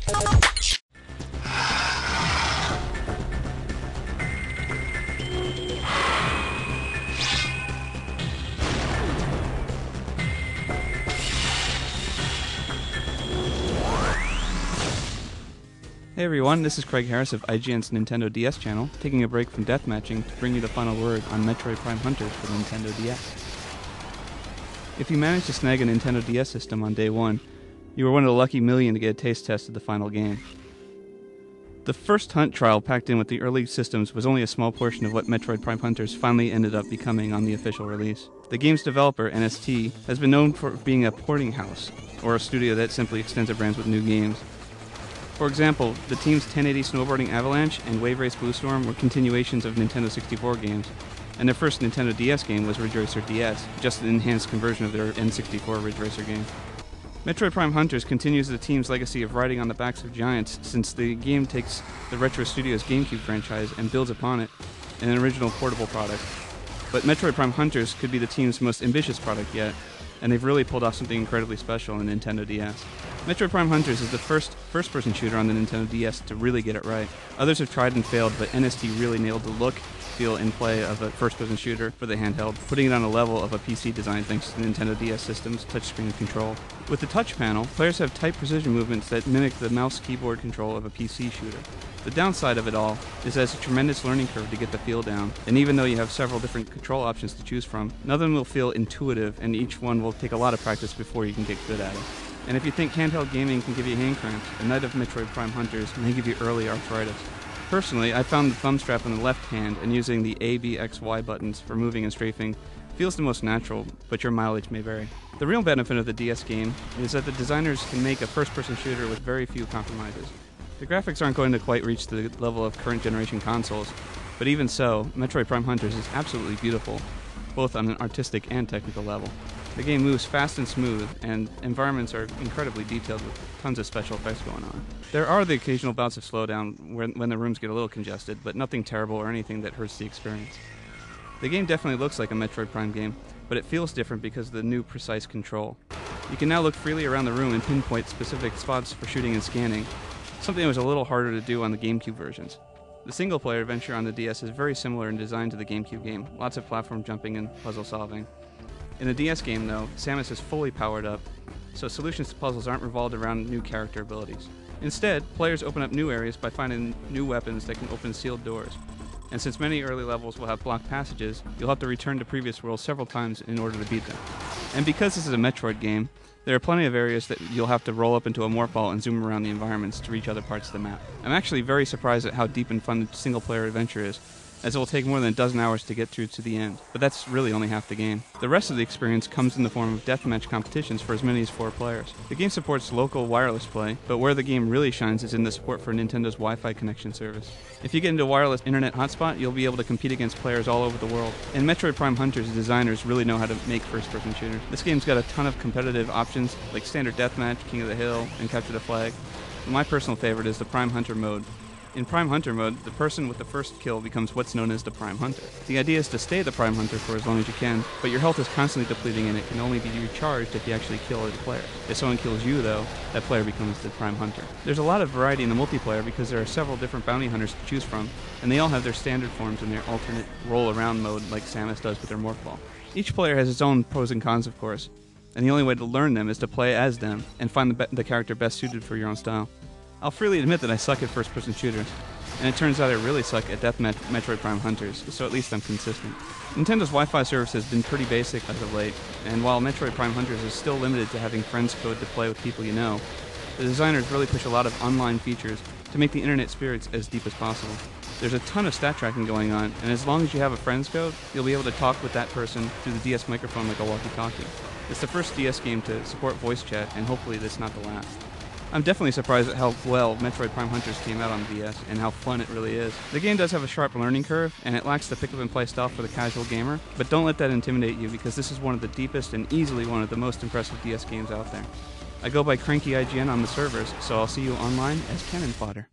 Hey everyone, this is Craig Harris of IGN's Nintendo DS channel, taking a break from deathmatching to bring you the final word on Metroid Prime Hunters for the Nintendo DS. If you managed to snag a Nintendo DS system on day one, you were one of the lucky million to get a taste test of the final game. The first Hunt trial packed in with the early systems was only a small portion of what Metroid Prime Hunters finally ended up becoming on the official release. The game's developer, NST, has been known for being a porting house, or a studio that simply extends their brands with new games. For example, the team's 1080 Snowboarding Avalanche and Wave Race Blue Storm were continuations of Nintendo 64 games, and their first Nintendo DS game was Ridge Racer DS, just an enhanced conversion of their N64 Ridge Racer game. Metroid Prime Hunters continues the team's legacy of riding on the backs of giants, since the game takes the Retro Studios GameCube franchise and builds upon it in an original portable product. But Metroid Prime Hunters could be the team's most ambitious product yet, and they've really pulled off something incredibly special on the Nintendo DS. Metroid Prime Hunters is the first-person shooter on the Nintendo DS to really get it right. Others have tried and failed, but NST really nailed the look, feel, and play of a first-person shooter for the handheld, putting it on a level of a PC design thanks to the Nintendo DS system's touchscreen control. With the touch panel, players have tight precision movements that mimic the mouse-keyboard control of a PC shooter. The downside of it all is that it's a tremendous learning curve to get the feel down, and even though you have several different control options to choose from, none of them will feel intuitive, and each one will take a lot of practice before you can get good at it. And if you think handheld gaming can give you hand cramps, a night of Metroid Prime Hunters may give you early arthritis. Personally, I found the thumb strap on the left hand and using the A, B, X, Y buttons for moving and strafing feels the most natural, but your mileage may vary. The real benefit of the DS game is that the designers can make a first-person shooter with very few compromises. The graphics aren't going to quite reach the level of current generation consoles, but even so, Metroid Prime Hunters is absolutely beautiful, both on an artistic and technical level. The game moves fast and smooth, and environments are incredibly detailed with tons of special effects going on. There are the occasional bouts of slowdown when the rooms get a little congested, but nothing terrible or anything that hurts the experience. The game definitely looks like a Metroid Prime game, but it feels different because of the new precise control. You can now look freely around the room and pinpoint specific spots for shooting and scanning, something that was a little harder to do on the GameCube versions. The single-player adventure on the DS is very similar in design to the GameCube game, lots of platform jumping and puzzle solving. In the DS game, though, Samus is fully powered up, so solutions to puzzles aren't revolved around new character abilities. Instead, players open up new areas by finding new weapons that can open sealed doors. And since many early levels will have blocked passages, you'll have to return to previous worlds several times in order to beat them. And because this is a Metroid game, there are plenty of areas that you'll have to roll up into a morph ball and zoom around the environments to reach other parts of the map. I'm actually very surprised at how deep and fun the single-player adventure is, as it will take more than a dozen hours to get through to the end, but that's really only half the game. The rest of the experience comes in the form of deathmatch competitions for as many as 4 players. The game supports local wireless play, but where the game really shines is in the support for Nintendo's Wi-Fi connection service. If you get into a wireless internet hotspot, you'll be able to compete against players all over the world. In Metroid Prime Hunters, designers really know how to make first-person shooters. This game's got a ton of competitive options, like Standard Deathmatch, King of the Hill, and Capture the Flag. But my personal favorite is the Prime Hunter mode. In Prime Hunter mode, the person with the first kill becomes what's known as the Prime Hunter. The idea is to stay the Prime Hunter for as long as you can, but your health is constantly depleting and it can only be recharged if you actually kill a player. If someone kills you, though, that player becomes the Prime Hunter. There's a lot of variety in the multiplayer because there are several different bounty hunters to choose from, and they all have their standard forms and their alternate roll-around mode like Samus does with their morph ball. Each player has its own pros and cons, of course, and the only way to learn them is to play as them and find the character best suited for your own style. I'll freely admit that I suck at first-person shooters, and it turns out I really suck at Metroid Prime Hunters, so at least I'm consistent. Nintendo's Wi-Fi service has been pretty basic as of late, and while Metroid Prime Hunters is still limited to having friends code to play with people you know, the designers really push a lot of online features to make the internet experience as deep as possible. There's a ton of stat tracking going on, and as long as you have a friends code, you'll be able to talk with that person through the DS microphone like a walkie-talkie. It's the first DS game to support voice chat, and hopefully that's not the last. I'm definitely surprised at how well Metroid Prime Hunters came out on the DS and how fun it really is. The game does have a sharp learning curve, and it lacks the pick-up-and-play style for the casual gamer, but don't let that intimidate you because this is one of the deepest and easily one of the most impressive DS games out there. I go by Cranky IGN on the servers, so I'll see you online as cannon fodder.